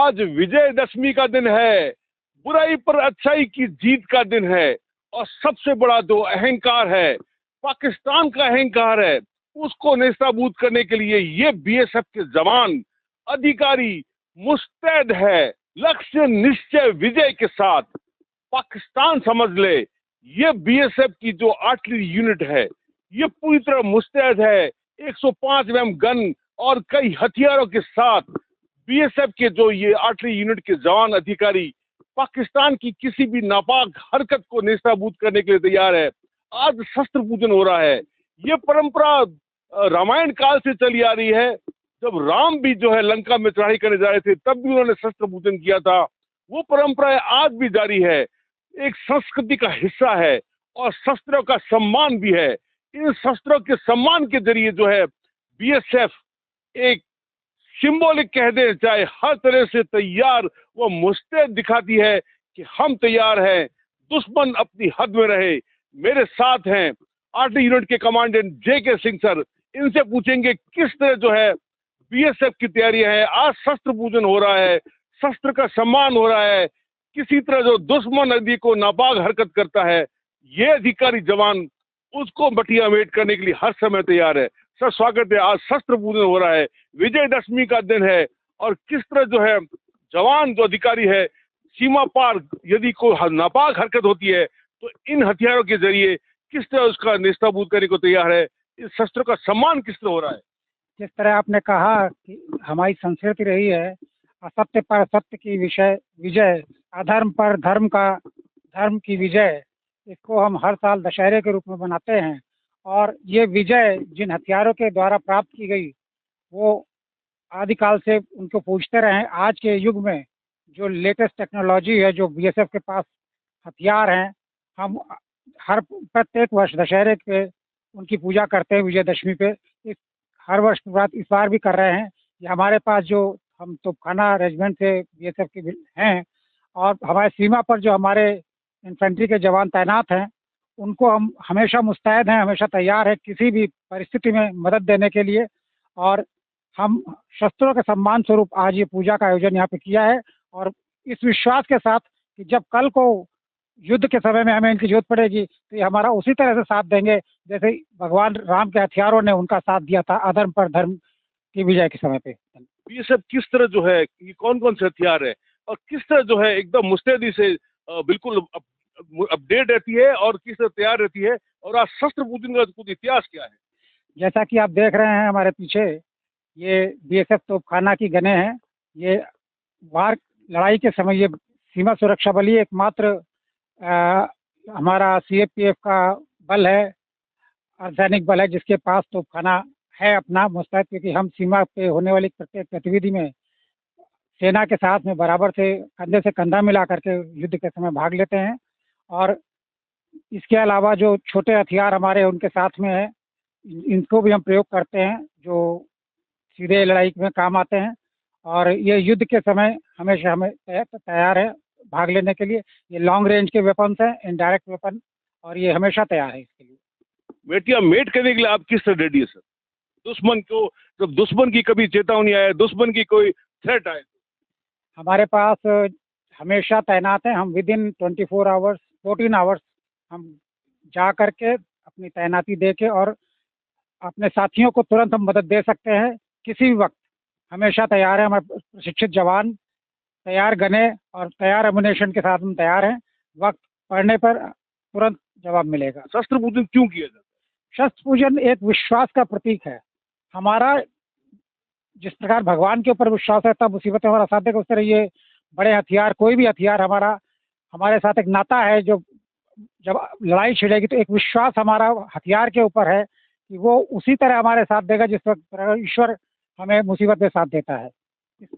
आज विजयदशमी का दिन है, बुराई पर अच्छाई की जीत का दिन है। और सबसे बड़ा जो अहंकार है, पाकिस्तान का अहंकार है, उसको नेस्ताबूद करने के लिए ये बीएसएफ के जवान, अधिकारी मुस्तैद है, लक्ष्य निश्चय विजय के साथ। पाकिस्तान समझ ले, ये बीएसएफ की जो आर्टिलरी यूनिट है, ये पूरी तरह मुस्तैद है। 105 mm गन और कई हथियारों के साथ बीएसएफ के जो ये आर्टिलरी यूनिट के जवान, अधिकारी पाकिस्तान की किसी भी नापाक हरकत को नेस्ताबूद करने के लिए तैयार है। आज शस्त्र पूजन हो रहा है। ये परंपरा रामायण काल से चली आ रही है। जब राम भी जो है लंका में चढ़ाई करने जा रहे थे, तब भी उन्होंने शस्त्र पूजन किया था। वो परंपरा आज भी जारी है, एक संस्कृति का हिस्सा है और शस्त्रों का सम्मान भी है। इन शस्त्रों के सम्मान के जरिए जो है बीएसएफ एक सिंबॉलिक कह दे चाहे, हर तरह से तैयार वो मुस्तैद दिखाती है कि हम तैयार हैं, दुश्मन अपनी हद में रहे। मेरे साथ हैं आर्टिलरी यूनिट के कमांडेंट JK सिंह सर। इनसे पूछेंगे किस तरह जो है बीएसएफ की तैयारियां है। आज शस्त्र पूजन हो रहा है, शस्त्र का सम्मान हो रहा है। किसी तरह जो दुश्मन नदी को नापाक हरकत करता है, ये अधिकारी जवान उसको मटिया मेट करने के लिए हर समय तैयार है। सर स्वागत है। आज शस्त्र पूजन हो रहा है, विजयदशमी का दिन है, और किस तरह जो है जवान जो अधिकारी है, सीमा पार यदि कोई नापाक हरकत होती है तो इन हथियारों के जरिए किस तरह उसका नेस्ताबूद करने को तैयार है। इस शस्त्र का सम्मान किस तरह हो रहा है। जिस तरह आपने कहा कि हमारी संस्कृति रही है असत्य पर सत्य की विजय, अधर्म पर धर्म की विजय, इसको हम हर साल दशहरे के रूप में मनाते हैं। और ये विजय जिन हथियारों के द्वारा प्राप्त की गई, वो आदिकाल से उनको पूछते रहे। आज के युग में जो लेटेस्ट टेक्नोलॉजी है, जो बीएसएफ के पास हथियार हैं, हम हर प्रत्येक वर्ष दशहरे पे उनकी पूजा करते हैं, विजयदशमी पे। इस हर वर्ष के बाद इस बार भी कर रहे हैं। ये हमारे पास जो हम तोपखाना रेजिमेंट से बीएसएफ के हैं, और हमारे सीमा पर जो हमारे इन्फेंट्री के जवान तैनात हैं, उनको हम हमेशा मुस्तैद हैं, हमेशा तैयार है किसी भी परिस्थिति में मदद देने के लिए। और हम शस्त्रों के सम्मान स्वरूप आज ये पूजा का आयोजन यहाँ पे किया है, और इस विश्वास के साथ कि जब कल को युद्ध के समय में हमें इनकी जरूरत पड़ेगी तो ये हमारा उसी तरह से साथ देंगे जैसे भगवान राम के हथियारों ने उनका साथ दिया था अधर्म पर धर्म की विजय के समय पे। ये सब किस तरह जो है, ये कौन कौन से हथियार है और किस तरह जो है एकदम मुस्तैदी से बिल्कुल अपडेट रहती है और किस तरह तैयार रहती है, और आज शस्त्र पूजन का कुछ इतिहास क्या है। जैसा कि आप देख रहे हैं हमारे पीछे, ये बीएसएफ तोपखाना की गने हैं। ये वार लड़ाई के समय ये सीमा सुरक्षा बल ही एकमात्र हमारा सीएपीएफ का बल है, अर्धसैनिक बल है, जिसके पास तोपखाना है अपना मुस्तैद। क्योंकि हम सीमा पे होने वाली प्रत्येक गतिविधि में सेना के साथ में बराबर से कंधा मिला करके युद्ध के समय भाग लेते हैं। और इसके अलावा जो छोटे हथियार हमारे उनके साथ में है, इनको भी हम प्रयोग करते हैं, जो सीधे लड़ाई में काम आते हैं। और ये युद्ध के समय हमेशा हमें तैयार है भाग लेने के लिए। ये लॉन्ग रेंज के वेपन्स हैं, इनडायरेक्ट वेपन, और ये हमेशा तैयार है इसके लिए। बेटिया मेट करने के लिए आप किस तरह रेडी है सर? दुश्मन को, जब दुश्मन की कभी चेतावनी आए, दुश्मन की कोई थ्रेट आए, हमारे पास हमेशा तैनात हैं। हम विद इन 14 आवर्स हम जा करके अपनी तैनाती दे के और अपने साथियों को तुरंत हम मदद दे सकते हैं किसी भी वक्त। हमेशा तैयार है हमारे प्रशिक्षित जवान, तैयार गने और तैयार एमुनेशन के साथ हम तैयार हैं। वक्त पड़ने पर तुरंत जवाब मिलेगा। शस्त्र पूजन क्यों किया जाता है? शस्त्र पूजन एक विश्वास का प्रतीक है। हमारा जिस प्रकार भगवान के ऊपर विश्वास है तब मुसीबतें हमारा साथ देगा, उस तरह ये बड़े हथियार, कोई भी हथियार हमारे साथ एक नाता है। जो जब लड़ाई छिड़ेगी तो एक विश्वास हमारा हथियार के ऊपर है कि वो उसी तरह हमारे साथ देगा जिस तरह ईश्वर हमें मुसीबत में साथ देता है।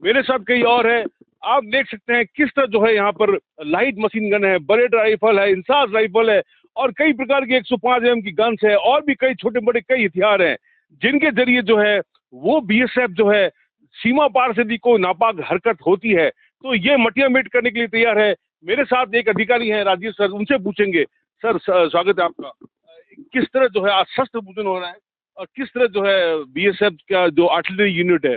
मेरे साथ कई और है, आप देख सकते हैं किस तरह जो है यहाँ पर लाइट मशीन गन है, बरेट राइफल है, इंसास राइफल है, और कई प्रकार की 105 mm की गन्स है, और भी कई छोटे बड़े कई हथियार हैं, जिनके जरिए जो है वो बीएसएफ जो है सीमा पार से भी कोई नापाक हरकत होती है तो ये मटिया मेट करने के लिए तैयार है। मेरे साथ एक अधिकारी हैं राजेश सर, उनसे पूछेंगे। सर स्वागत है आपका। किस तरह जो है आज शस्त्र पूजन हो रहा है और किस तरह जो है बीएसएफ का जो आर्टिलरी यूनिट है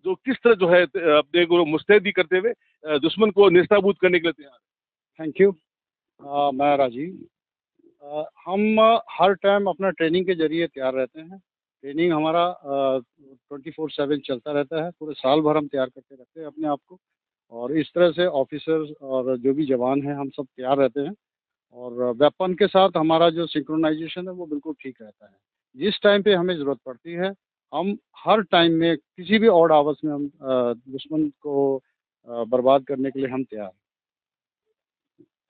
जो किस तरह जो है अपने को मुस्तैदी करते हुए दुश्मन को नेस्तनाबूद करने के लिए तैयार है। Thank you. मैं राजीव। हम हर टाइम अपना ट्रेनिंग के जरिए तैयार रहते हैं। ट्रेनिंग हमारा 24/7 चलता रहता है। पूरे साल भर हम तैयार करते रहते हैं अपने आप को, और इस तरह से ऑफिसर्स और जो भी जवान हैं हम सब तैयार रहते हैं। और वेपन के साथ हमारा जो सिंक्रोनाइजेशन है वो बिल्कुल ठीक रहता है। जिस टाइम पे हमें ज़रूरत पड़ती है हम हर टाइम में किसी भी ऑड आवर्स में हम दुश्मन को बर्बाद करने के लिए हम तैयार हैं।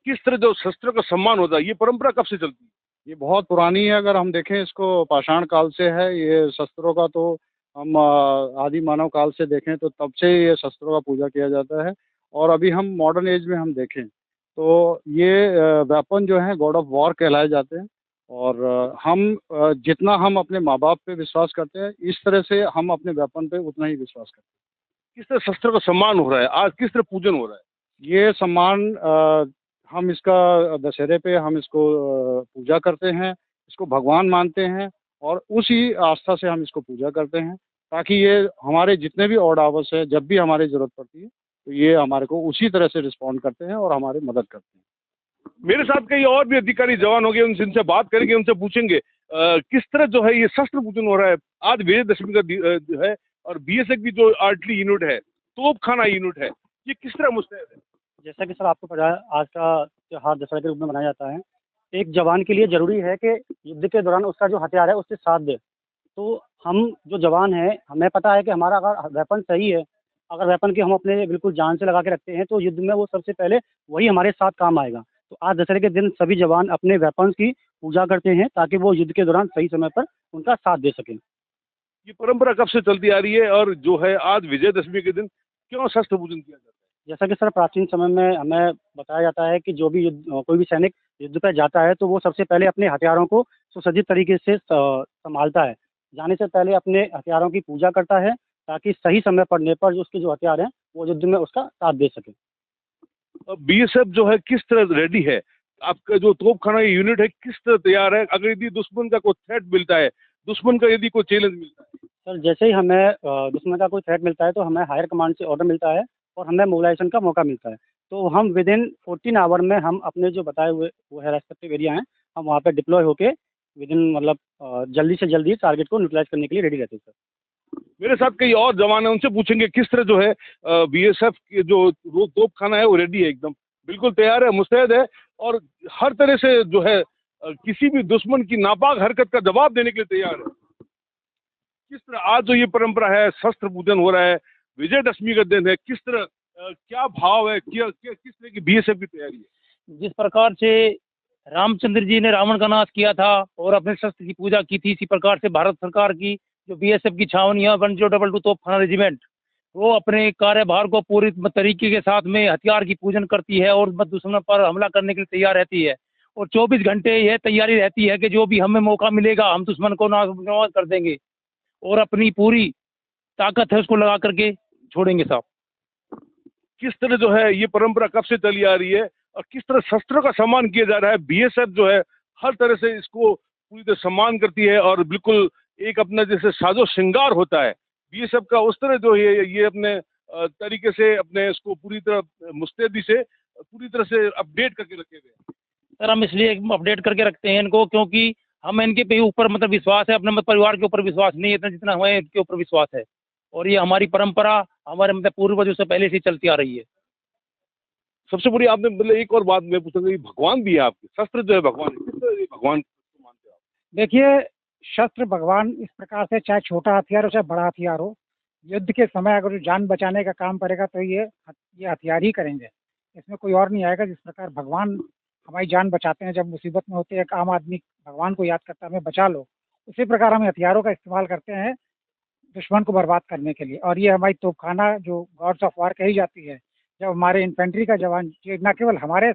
किस तरह जो शस्त्रों का सम्मान होता है, ये परंपरा कब से चलती है? ये बहुत पुरानी है। अगर हम देखें इसको पाषाण काल से है ये शस्त्रों का, तो हम आदि मानव काल से देखें तो तब से ये शस्त्रों का पूजा किया जाता है। और अभी हम मॉडर्न एज में हम देखें तो ये वेपन जो है गॉड ऑफ वॉर कहलाए जाते हैं। और जितना हम अपने माँ बाप पे विश्वास करते हैं इस तरह से हम अपने वेपन पे उतना ही विश्वास करते हैं। किस तरह शस्त्रों का सम्मान हो रहा है आज, किस तरह पूजन हो रहा है? ये सम्मान हम इसका दशहरे पे हम इसको पूजा करते हैं, इसको भगवान मानते हैं और उसी आस्था से हम इसको पूजा करते हैं, ताकि ये हमारे जितने भी ऑड आवर्स है जब भी हमारी ज़रूरत पड़ती है तो ये हमारे को उसी तरह से रिस्पॉन्ड करते हैं और हमारी मदद करते हैं। मेरे साथ कई और भी अधिकारी जवान हो गए, उनसे इनसे बात करेंगे, उनसे पूछेंगे किस तरह जो है ये शस्त्र पूजन हो रहा है। आज विजयदशमी का जो है, और बीएसएफ की जो आर्टिलरी यूनिट है, तोपखाना यूनिट है, ये किस तरह मुस्तैद है? जैसा कि सर आपको पता है आज का त्योहार दशहरा के रूप में मनाया जाता है। एक जवान के लिए ज़रूरी है कि युद्ध के दौरान उसका जो हथियार है उससे साथ दे। तो हम जो जवान हैं हमें पता है कि हमारा अगर वेपन सही है, अगर वेपन की हम अपने बिल्कुल जान से लगा के रखते हैं तो युद्ध में वो सबसे पहले वही हमारे साथ काम आएगा। तो आज दशहरे के दिन सभी जवान अपने वेपन्स की पूजा करते हैं ताकि वो युद्ध के दौरान सही समय पर उनका साथ दे सकें। ये परंपरा कब से चलती आ रही है और जो है आज विजयदशमी के दिन क्यों शस्त्र पूजन किया जाता है? जैसा कि सर प्राचीन समय में हमें बताया जाता है कि जो भी कोई भी सैनिक युद्ध पर जाता है तो वो सबसे पहले अपने हथियारों को सुसज्जित तरीके से संभालता है। जाने से पहले अपने हथियारों की पूजा करता है ताकि सही समय पड़ने पर जो उसके जो हथियार हैं वो युद्ध में उसका साथ दे सके। बीएसएफ जो है किस तरह रेडी है? आपका जो तोपखाना यूनिट है किस तरह तैयार है अगर यदि दुश्मन का कोई थ्रेट मिलता है, दुश्मन का यदि कोई चैलेंज मिलता है? सर जैसे ही हमें दुश्मन का कोई थ्रेट मिलता है तो हमें हायर कमांड से ऑर्डर मिलता है और हमें मोबिलाइजेशन का मौका मिलता है। तो हम विद इन 14 आवर में हम अपने जो बताए हुए वो है रेस्पेक्टिव एरिया हैं, हम वहाँ पे डिप्लॉय होके विद इन मतलब जल्दी से जल्दी टारगेट को न्यूट्रलाइज करने के लिए रेडी रहते हैं सर। मेरे साथ कई और जवान हैं, उनसे पूछेंगे किस तरह जो है बीएसएफ के जो तोपखाना है वो रेडी है, एकदम बिल्कुल तैयार है, मुस्तैद है और हर तरह से जो है किसी भी दुश्मन की नापाक हरकत का जवाब देने के लिए तैयार है। किस तरह आज जो ये परंपरा है, शस्त्र पूजन हो रहा है, विजयदशमी का दिन है, किस तरह क्या भाव है, किस तरह की बीएसएफ की तैयारी है? जिस प्रकार से रामचंद्र जी ने रावण का नाश किया था और अपने शस्त्र की पूजा की थी, इसी प्रकार से भारत सरकार की जो बीएसएफ की छावनी है 1022 तोपखाना रेजिमेंट, वो अपने कार्यभार को पूरी तरीके के साथ में हथियार की पूजन करती है और दुश्मन पर हमला करने के लिए तैयार रहती है। और 24 घंटे यह तैयारी रहती है कि जो भी हमें मौका मिलेगा हम दुश्मन को नाश कर देंगे और अपनी पूरी ताकत है उसको लगा करके छोड़ेंगे साहब। किस तरह जो है ये परंपरा कब से चली आ रही है और किस तरह शस्त्रों का सम्मान किया जा रहा है? बीएसएफ जो है हर तरह से इसको पूरी तरह सम्मान करती है और बिल्कुल एक अपना जैसे साजो श्रृंगार होता है बीएसएफ का, उस तरह जो है ये अपने तरीके से अपने इसको पूरी तरह मुस्तैदी से पूरी तरह से अपडेट करके रखे गए। सर हम इसलिए अपडेट करके रखते हैं इनको क्योंकि हमें इनके पे ऊपर मतलब विश्वास है, अपने मतलब परिवार के ऊपर विश्वास नहीं है इतना जितना हमें इनके ऊपर विश्वास है। और ये हमारी परंपरा हमारे मतलब पूर्वजों से पहले से चलती आ रही है। सबसे बड़ी आपने मतलब एक और बात मैं पूछूंगा, भगवान भी है आपके, शस्त्र जो है भगवान है, किस तरह भगवान को मानते हो आप? देखिए, शस्त्र भगवान इस प्रकार से, चाहे छोटा हथियार हो चाहे बड़ा हथियार हो, युद्ध के समय अगर जान बचाने का काम करेगा तो ये हथियार ही करेंगे, इसमें कोई और नहीं आएगा। जिस प्रकार भगवान हमारी जान बचाते हैं जब मुसीबत में होते हैं, एक आम आदमी भगवान को याद करता है हमें बचा लो, उसी प्रकार हम हथियारों का इस्तेमाल करते हैं दुश्मन को बर्बाद करने के लिए। और ये हमारी तोपखाना जो गॉड्स ऑफ वार कही जाती है, जब हमारे इन्फेंट्री का जवान, ये न केवल हमारे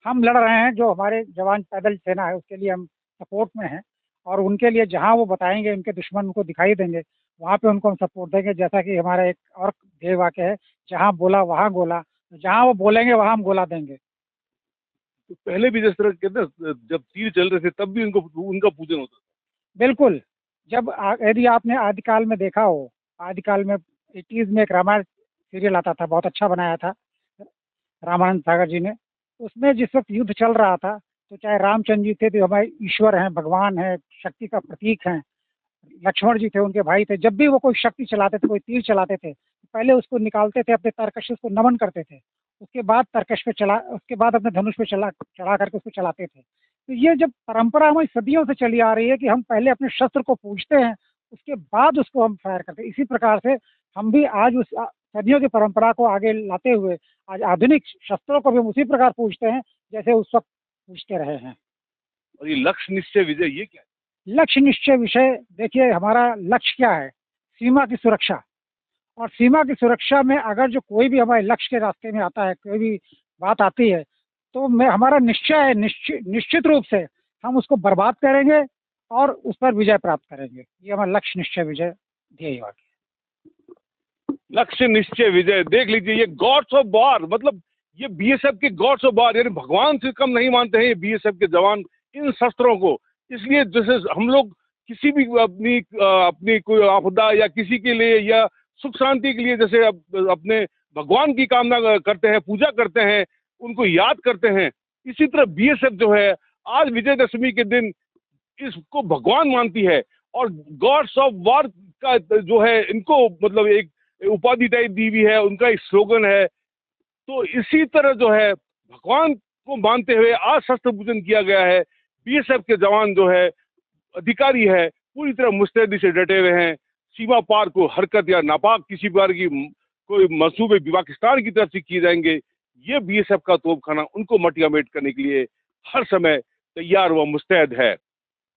हम लड़ रहे हैं, जो हमारे जवान पैदल सेना है उसके लिए हम सपोर्ट में हैं, और उनके लिए जहां वो बताएंगे उनके दुश्मन उनको दिखाई देंगे, वहां पे उनको हम सपोर्ट देंगे। जैसा कि हमारा एक और ध्येय वाक्य है, जहां बोला वहां गोला, जहां वो बोलेंगे वहां हम गोला देंगे। तो पहले भी जिस तरह कहते हैं जब तीर चल रहे थे तब भी उनका पूजन होता था। बिल्कुल, जब यदि आपने आदिकाल में देखा हो, आदिकाल में 80s में एक रामायण सीरियल आता था, बहुत अच्छा बनाया था रामानंद सागर जी ने। उसमें जिस वक्त युद्ध चल रहा था, तो चाहे रामचंद्र जी थे, जो हमारे ईश्वर हैं, भगवान हैं, शक्ति का प्रतीक हैं, लक्ष्मण जी थे, उनके भाई थे, जब भी वो कोई शक्ति चलाते थे, कोई तीर चलाते थे, पहले उसको निकालते थे, अपने तरकश से उसको नमन करते थे, उसके बाद तरकश पे चला, उसके बाद अपने धनुष पे चढ़ा करके उसको चलाते थे। तो ये जब परंपरा हमारी सदियों से चली आ रही है कि हम पहले अपने शस्त्र को पूजते हैं, उसके बाद उसको हम फायर करते हैं। इसी प्रकार से हम भी आज उस सदियों की परंपरा को आगे लाते हुए आज आधुनिक शस्त्रों को भी हम उसी प्रकार पूजते हैं जैसे उस वक्त पूजते रहे हैं। और ये लक्ष्य निश्चय विजय, ये क्या है? लक्ष्य निश्चय विषय, देखिए हमारा लक्ष्य क्या है? सीमा की सुरक्षा। और सीमा की सुरक्षा में अगर जो कोई भी हमारे लक्ष्य के रास्ते में आता है, कोई भी बात आती है, तो मैं हमारा निश्चय है, निश्चित रूप से हम उसको बर्बाद करेंगे और उस पर विजय प्राप्त करेंगे। ये हमारा लक्ष्य निश्चय विजय ध्येय वाक्य। लक्ष्य निश्चय विजय, देख लीजिए, ये गॉड्स ऑफ वॉर, मतलब ये बीएसएफ के गॉड्स ऑफ वॉर, यानी भगवान से कम नहीं मानते हैं ये बीएसएफ के जवान इन शस्त्रों को। इसलिए जैसे हम लोग किसी भी अपनी कोई आपदा या किसी के लिए या सुख शांति के लिए जैसे अपने भगवान की कामना करते हैं, पूजा करते हैं, उनको याद करते हैं, इसी तरह बीएसएफ जो है आज विजयदशमी के दिन इसको भगवान मानती है और गॉड्स ऑफ वॉर का जो है इनको मतलब एक उपाधि टाइप दी हुई है, उनका एक स्लोगन है। तो इसी तरह जो है भगवान को मानते हुए आज शस्त्र पूजन किया गया है। बीएसएफ के जवान जो है, अधिकारी है, पूरी तरह मुस्तैदी से डटे हुए हैं। सीमा पार को हरकत या नापाक किसी प्रकार की कोई मंसूबे पाकिस्तान की तरफ से किए जाएंगे, ये बीएसएफ का तोपखाना उनको मटियामेट करने के लिए हर समय तैयार व मुस्तैद है।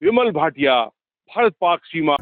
विमल भाटिया, भारत पाक सीमा।